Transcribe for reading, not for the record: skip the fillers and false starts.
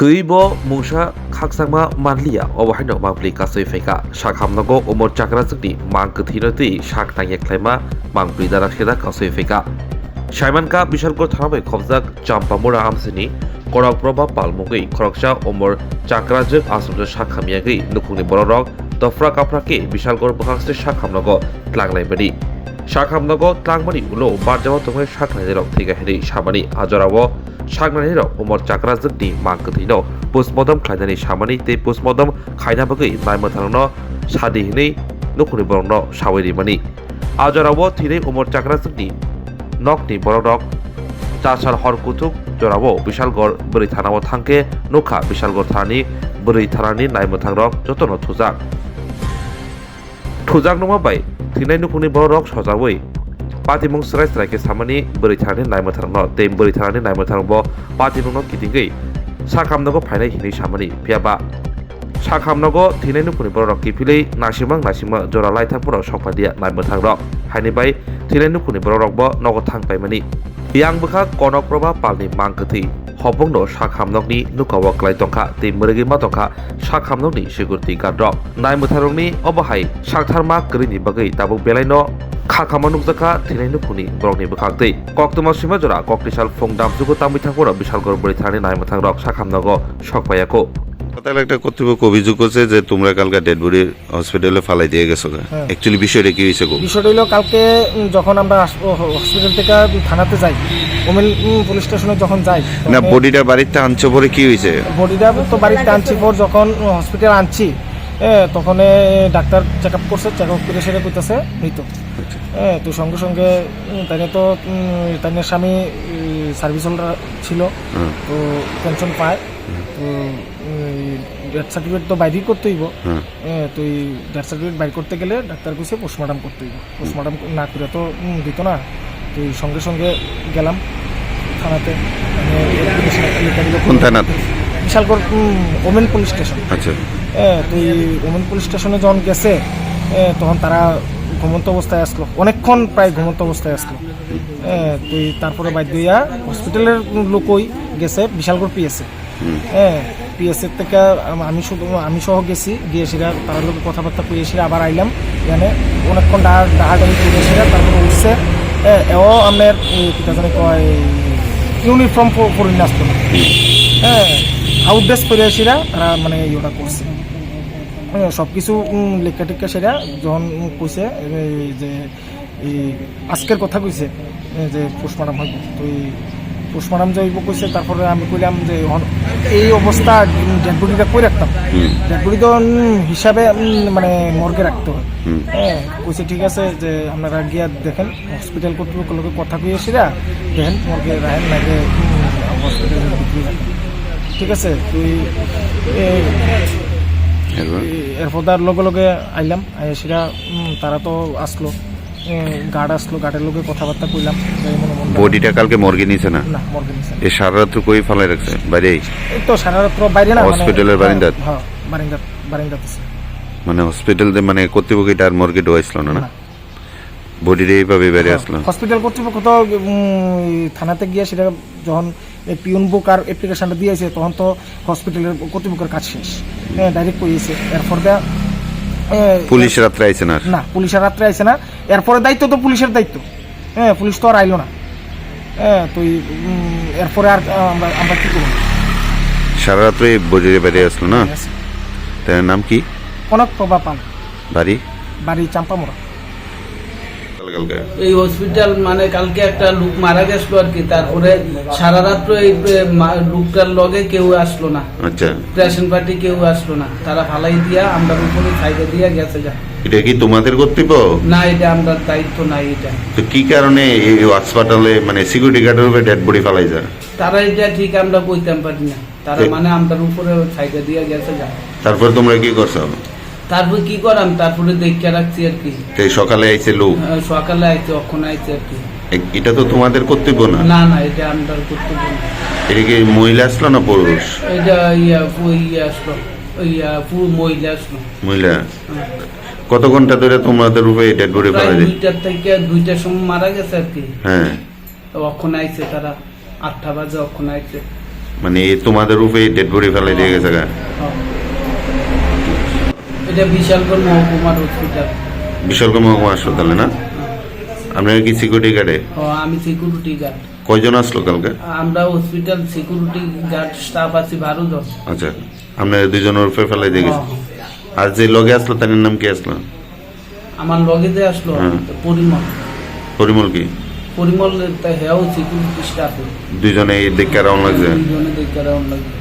थैब मुसा खाकसामा मानलिया अबहायनो मांगप्लि गासै फैका साखामनांगौ उमर चाक्राजोंनि मां गथैनोदै साखना येख्लायमा मांगप्लि दाराखेदा गासै फैका साइमानका बिशालगढ़ थानाबै खबजाक चाम्पामुरा हामसिनि करक प्रभा पालमुगै खरकसा उमर चाक्राजों आसुमजों साखामियागै नुखुंनि बररक दफ्रा काफ्राके बिशालगढ़ बखांसे साखामनांगौ tlangलायबादि साखामनांगौ tlangमानि उलो बारजावा तंगै साखनायरक थैगाहेरि सामानि आजरावो सागनायरक उमर चाक्राजोंनि मां गथैनो पोस्टमर्टम खायनानि सामानि ते पोस्टमर्टम खायना बगै नायमथांनो सादिहिनै नुखुंनि बररनो सावैरिमानि आजरावो थैनै उमर चाक्राजोंनि नकनि बररक चासार हर कुथुब जरावो बिशालगढ़ बोरै थानाव थांके नुखा बिशालगढ़ थानानि बोरै थानानि नायमथांरक जतनो थुजाक नङाबाय थैनाय नुखुंनि बररक सजावै पातिमुं स्राय स्रायके सामानि बोरै थानानि नायमथांनो ते बोरै थानानि नायमथांबो पातिमुंनो किथिंगै साखामनांगौ फायनाय हिनै सामानि फियाबा साखामनांगौ थैनाय नुखुंनि बररक किफिलै नासिमां जरा लायथांफोराव सकपादिया नायमथांरक हायनिबाय थैनाय नुखुंनि बररकबो नगद थांबायमानि yang bukha konok proba palni mangkati hopongno sakhamnokni nukawa klai tongkha te murigi ma tongkha sakhamnokni sigurti gadrok nai mutharongni obahai saktharma krini bagai tabuk belaino khakama nukjaka thinai nukuni borokni bukhakti koktuma sima jora koktisal phongdam jugo tamithakora bisalgor bori thani nai muthangrok sakhamnogo sokpayako তাহলে একটা কর্তৃপক্ষ অভিযোগ করছে যে তোমরা কালকে dead body হসপিটালে ফালাই দিয়ে গেছো। অ্যাকচুয়ালি বিষয়টা কি হয়েছে? বিষয়টা হলো কালকে যখন আমরা হসপিটাল থেকে থানাতে যাই, ওমেন পুলিশ স্টেশনে যখন যাই, না বডিটা বাড়িতে আনছো পরে কি হয়েছে? বডিটা তো বাড়িতে আনছি পর যখন হসপিটাল আনছি তখন ডাক্তার চেক আপ করছে, চেক আপ করে সেটা করতেছে মৃত। তো সঙ্গে সঙ্গে তাইনে তো তাইনের স্বামী সার্ভিস হোল্ডার ছিল, তো পেনশন পায়, তো ডেথ সার্টিফিকেট তো বাইরই করতে হইব। তো এই ডেথ সার্টিফিকেট বাইর করতে গেলে ডাক্তার কইছে পোস্টমর্টম করতে হইব, পোস্টমর্টম না করে তো দিত না। তো সঙ্গে সঙ্গে গেলাম থানাতে। কোন থানাতে? Bishalgarh women police station. আচ্ছা। তো এই ওমেন পুলিশ স্টেশনে যখন গেছে তখন তারা ঘুমন্ত অবস্থায় আসলো, অনেকক্ষণ প্রায় ঘুমন্ত অবস্থায় আসলো। তো তারপরে বাধ্য হইয়া হসপিটালের লোকই গেছে বিশালগড় পিএসএ। পিএসএর থেকে আমি সহ গেছি, গিয়ে সেটা তারা লোক কথাবার্তা কইয়ে সেটা আবার আইলাম এখানে অনেকক্ষণ ডাহাডাহি করে সেটা তারপরে উঠছে। এও আমার কিতা জানি কয় ইউনিফর্ম পরে আসতো না, আউটড্রেস পরে সেটা তারা মানে ইয়েটা করছে। সব কিছু লেখা টেখা সেটা যখন কইছে যে এই আজকের কথা কইছে যে পোস্টমর্টম হইব, তো এই পোস্টমর্টম যে হইব কইছে। তারপরে আমি কইলাম যে এই অবস্থা ডেড বডিটা কই রাখতাম, ডেড বডি তো হিসাবে মানে মর্গে রাখতে হয়। কইছে ঠিক আছে যে আপনারা গিয়া দেখেন হসপিটাল কর্তৃপক্ষের লোকের কথা কইয়ে সেটা দেখেন মর্গে রাখেন নাকি হসপিটালে বিক্রি রাখেন, ঠিক আছে। তুই এরপর তার লগে লগে আইলাম, সেটা তারা তো আসলো, গার্ড আসলো, গার্ডের লোকে কথাবার্তা কইলাম। বডিটা কালকে মর্গে নিছে না? না, মর্গে নিছে। এই সারা রাত কই ফালাই রাখছে? বাইরে? এই তো সারা রাত বাইরে না, হসপিটালের বারিন্দাত? হ্যাঁ, বারিন্দাত আছে। মানে হসপিটাল মানে কর্তৃপক্ষ আর মর্গে ঢোয়াইছিল না? না, বডির এইভাবে বাইরে আসলো। হসপিটাল কর্তৃপক্ষ তো থানাতে গিয়ে সেটা যখন পিউন বুক আর অ্যাপ্লিকেশনটা দিয়েছে তখন তো হসপিটালের কর্তৃপক্ষের কাজ শেষ, ডাইরেক্ট কইছে। এরপর পুলিশ রাত্রে আইছে না? না, পুলিশের রাত্রে আইছে না। এরপরে দায়িত্ব তো পুলিশের দায়িত্ব, পুলিশ তো আর আইলো না। তো এরপরে আর আমরা কি করবো? সারা রাত্রে বডির বাইরে আসলো না? তার নাম কি? কনক প্রভা পাল। বাড়ি চাম্পামোড়া। এই হসপিটাল মানে কালকে একটা লোক মারা গেছিল আর কি, তারপরে সারা রাত্র এই লোকটার লগে কেউ আসলো না। আচ্ছা। পেশেন্ট পার্টি কেউ আসলো না, তারা ফালাই দিয়া আমরা উপরে সাইডে দিয়া গেছে। যা এটা কি তোমাদের কর্তৃপক্ষ? না, এটা আমরা দায়িত্ব নাই। এটা তো কি কারণে এই হাসপাতালে মানে সিকিউরিটি গার্ডের উপরে ডেড বডি ফালাই যায়? তারা এটা ঠিক আমরা কইতাম পারি না, তারা মানে আমরা উপরে সাইডে দিয়া গেছে। যা তারপর তোমরা কি করছো? তারপর কি করাম, তারপরে দেখে রাখছি আর কি। সকালে আইছে লোক? সকালে আইছে, অখন আইছে আর কি। এটা তো তোমাদের কর্তব্য না? না না, এটা আমরা কর্তব্য না। এটা কি মহিলা আসলো না পুরুষ? এটা আসলো, মহিলা আসলো। মহিলা? কত ঘন্টা ধরে তোমাদের উপরে ডেড বডি ফেলাই দিই? 2টা থেকে 2টার সময় মারা গেছে আর কি। হ্যাঁ, অখন আইছে তারা 8টা বাজে অখন আইছে। মানে এই তোমাদের রূপে ডেড বডি ফেলাই দিয়ে গেছে গা? এটা বিশালগড় মহকুমার হসপিটাল। বিশালগড় মহকুমা হাসপাতালে না? আপনার কি সিকিউরিটি গার্ডে? আমি সিকিউরিটি গার্ড। কয়জন আসলো কালকে? আমরা হসপিটাল সিকিউরিটি গার্ড স্টাফ আছি 12 জন। আচ্ছা, আপনার দুজনের রূপে ফেলাই দিয়ে গেছে। আর যে লগে আসলো তার নাম কি আসলো? আমার লগে যে আসলো পরিমল। পরিমল কি? পরিমল হেও সিকিউরিটি স্টাফ। দুজনে দেখে রাউন্ড লাগছে। দুজনে দেখে রাউন্ড লাগছে।